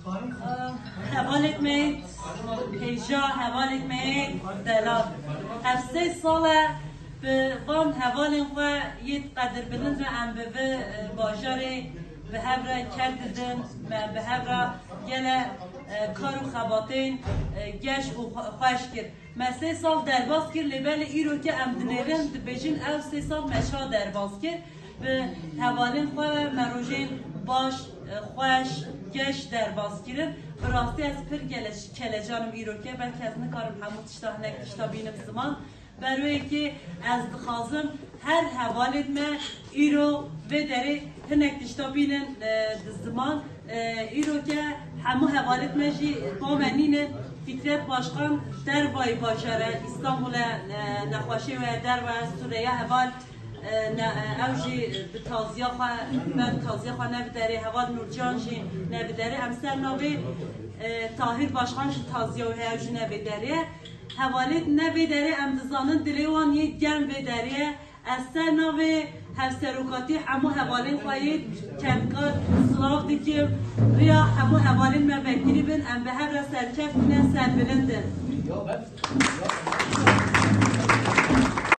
حوال etmeyi, heyecan حوال etmeyi دلال. هفته ساله به وان حوالین خو یه قدر بلند رو ام به باجاری به هفره کردن به هفره گله کار و خباتین گش و خوش کرد. من 3 سال درباز کرد لبل ایرو که ام دنیرن بجین او 3 سال مشا درباز کرد به حوالین خو مروجین باش خوش گش درباز کرد. براستی از پر کله جانم ایرو که بلکه از نکارم همون تشتاه نکتشتا بینم زمان برای که از دخوازم هر حوالت ما ایرو بداره هنک تشتا بینن زمان ایرو که همو حوالت ما جی با منین فکرت باشقان در بای باشره استانبول نخواشی و در و سوریه حوال اوجی به تازیا خواه نبداره حوال نورجان جی نبداره امسر نوی طاهر باشقان جی تازیا و اوجی نبداره حوالت نبداره امتزانن دلیوان یک گرم بداره از سر نوی هفسروکاتی همو حوالین خواهید کمکار سلاف دیگه ریا همو حوالین مبکری بین ام به هر را سرکف کنه سر بلندن